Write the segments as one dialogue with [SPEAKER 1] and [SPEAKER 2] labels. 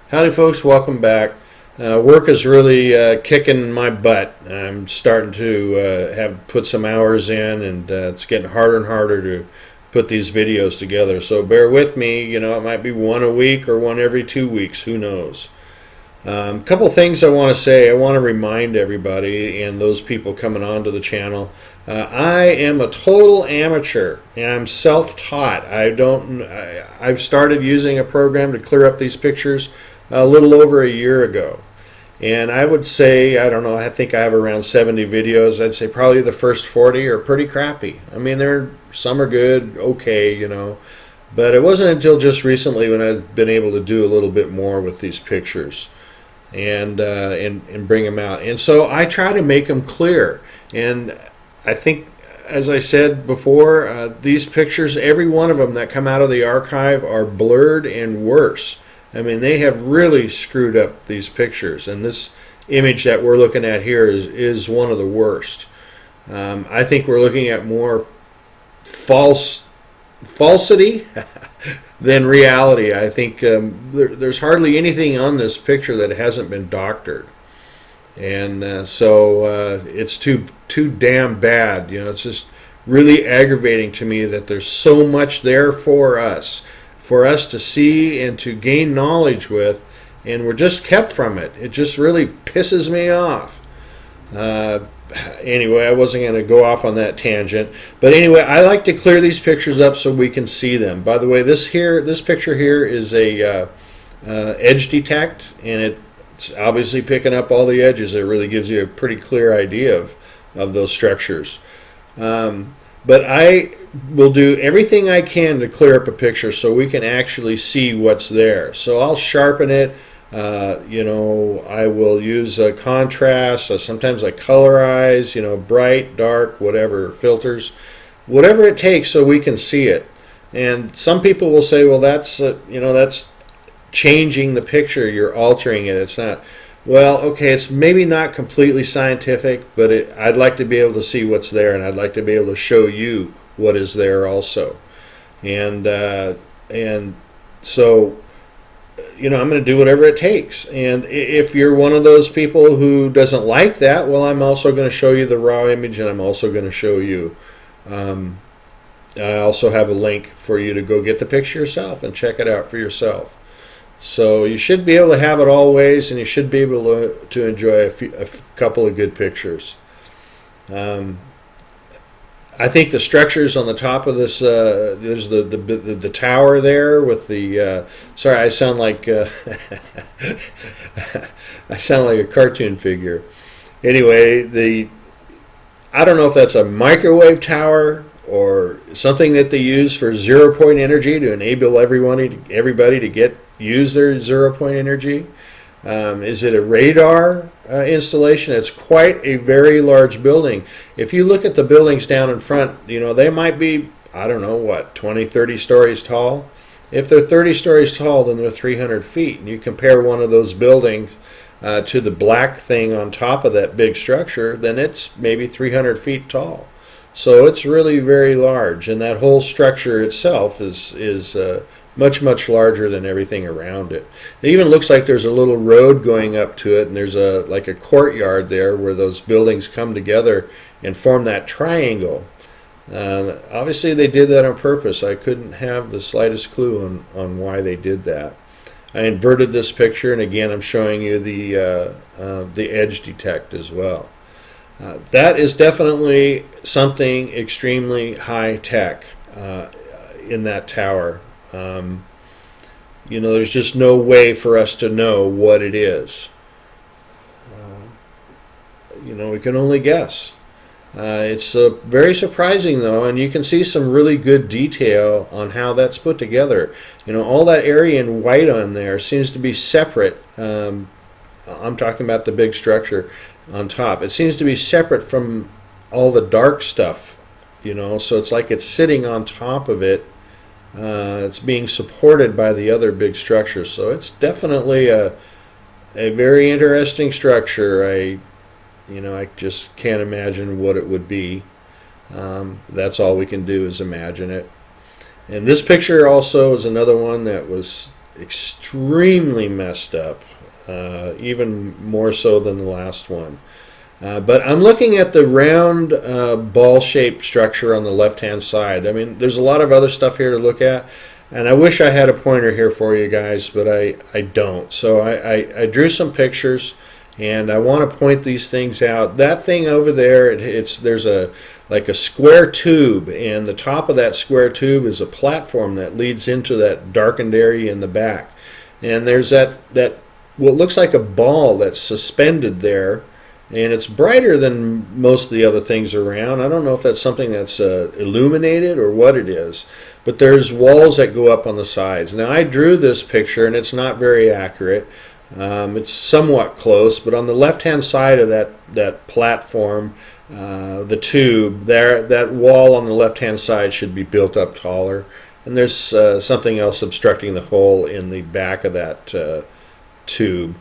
[SPEAKER 1] Howdy folks, welcome back. Work is really kicking my butt. I'm starting to have put some hours in, and it's getting harder and harder to put these videos together. So bear with me, you know, it might be one a week or one every 2 weeks, who knows. Couple things I want to say. I want to remind everybody and those people coming onto the channel, I am a total amateur and I'm self-taught. I've started using a program to clear up these pictures a little over a year ago. And I would say, I don't know, I think I have around 70 videos. I'd say probably the first 40 are pretty crappy. I mean, some are good, okay, you know. But it wasn't until just recently when I've been able to do a little bit more with these pictures and bring them out. And so I try to make them clear. And I think, as I said before, these pictures, every one of them that come out of the archive are blurred and worse. I mean, they have really screwed up these pictures, and this image that we're looking at here is one of the worst. I think we're looking at more falsity than reality. I think there's hardly anything on this picture that hasn't been doctored, and so it's too damn bad. You know, it's just really aggravating to me that there's so much there for us to see and to gain knowledge with, and we're just kept from it. It just really pisses me off. Anyway, I wasn't going to go off on that tangent, but anyway, I like to clear these pictures up so we can see them. By the way, this picture here is a edge detect, and it's obviously picking up all the edges. It really gives you a pretty clear idea of those structures. But I will do everything I can to clear up a picture so we can actually see what's there. So I'll sharpen it. You know, I will use a contrast. Sometimes I colorize, you know, bright, dark, whatever, filters, whatever it takes so we can see it. And some people will say, well, that's, you know, that's changing the picture. You're altering it. It's not. Well, okay, it's maybe not completely scientific, but I'd like to be able to see what's there, and I'd like to be able to show you what is there also. And so, you know, I'm going to do whatever it takes. And if you're one of those people who doesn't like that, well, I'm also going to show you the raw image, and I'm also going to show you. I also have a link for you to go get the picture yourself and check it out for yourself. So you should be able to have it all ways, and you should be able to enjoy a couple of good pictures. I think the structures on the top of this, there's the tower there with the. Sorry, I sound like I sound like a cartoon figure. Anyway, I don't know if that's a microwave tower or something that they use for 0-point energy to enable everybody to use their 0-point energy. Is it a radar installation? It's quite a very large building. If you look at the buildings down in front, you know, they might be, I don't know, what, 20, 30 stories tall? If they're 30 stories tall, then they're 300 feet. And you compare one of those buildings to the black thing on top of that big structure, then it's maybe 300 feet tall. So it's really very large, and that whole structure itself is much, much larger than everything around it. It even looks like there's a little road going up to it, and there's like a courtyard there where those buildings come together and form that triangle. Obviously they did that on purpose. I couldn't have the slightest clue on why they did that. I inverted this picture, and again I'm showing you the edge detect as well. That is definitely something extremely high tech in that tower. You know, there's just no way for us to know what it is. You know, we can only guess. It's very surprising though, and you can see some really good detail on how that's put together. You know, all that area in white on there seems to be separate. I'm talking about the big structure on top. It seems to be separate from all the dark stuff, you know, so it's like it's sitting on top of it. It's being supported by the other big structures, so it's definitely a very interesting structure. I just can't imagine what it would be. That's all we can do is imagine it. And this picture also is another one that was extremely messed up, even more so than the last one. But I'm looking at the round ball-shaped structure on the left-hand side. I mean, there's a lot of other stuff here to look at, and I wish I had a pointer here for you guys, but I don't. So I drew some pictures, and I want to point these things out. That thing over there, there's like a square tube, and the top of that square tube is a platform that leads into that darkened area in the back. And there's that what looks like a ball that's suspended there. And it's brighter than most of the other things around. I don't know if that's something that's illuminated or what it is. But there's walls that go up on the sides. Now, I drew this picture, and it's not very accurate. It's somewhat close. But on the left-hand side of that platform, the tube, that wall on the left-hand side should be built up taller. And there's something else obstructing the hole in the back of that tube.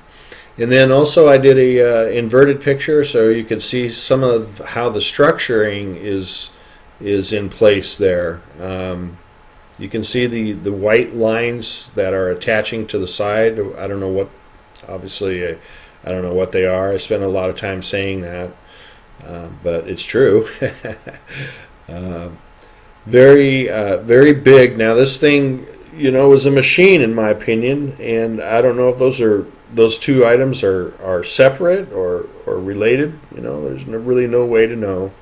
[SPEAKER 1] And then also I did a inverted picture, so you can see some of how the structuring is in place there. You can see the white lines that are attaching to the side. I don't know what, obviously, I don't know what they are. I spent a lot of time saying that, but it's true. Very big. Now this thing, was a machine in my opinion, and I don't know if those two items are separate or related. There's really no way to know.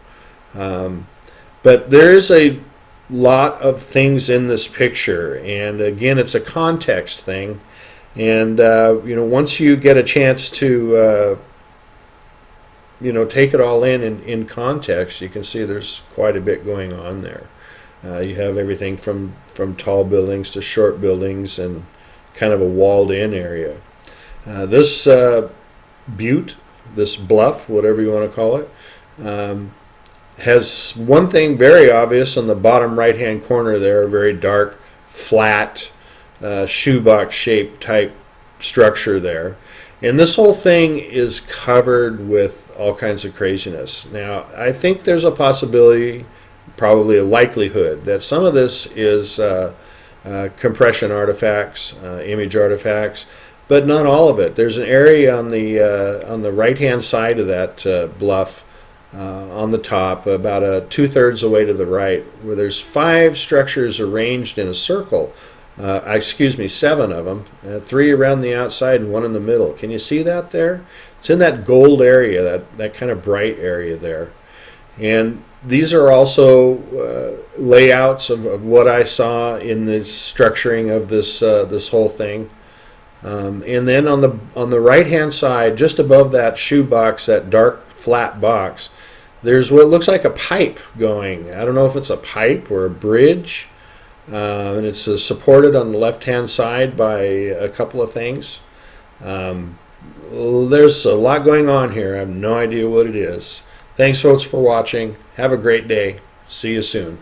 [SPEAKER 1] But there is a lot of things in this picture, and again, it's a context thing. And once you get a chance to take it all in context, you can see there's quite a bit going on there. You have everything from tall buildings to short buildings and kind of a walled-in area. This butte, this bluff, whatever you want to call it, has one thing very obvious on the bottom right-hand corner there, a very dark, flat, shoebox-shaped type structure there. And this whole thing is covered with all kinds of craziness. Now, I think there's a possibility, probably a likelihood, that some of this is compression artifacts, image artifacts, but not all of it. There's an area on the right-hand side of that bluff on the top, about 2/3 the way to the right, where there's 5 structures arranged in a circle. 7 of them, 3 around the outside and 1 in the middle. Can you see that there? It's in that gold area, that kind of bright area there. And these are also layouts of what I saw in the structuring of this whole thing. And then on the right-hand side, just above that shoebox, that dark flat box, there's what looks like a pipe going. I don't know if it's a pipe or a bridge, and it's supported on the left-hand side by a couple of things. There's a lot going on here. I have no idea what it is. Thanks, folks, for watching. Have a great day. See you soon.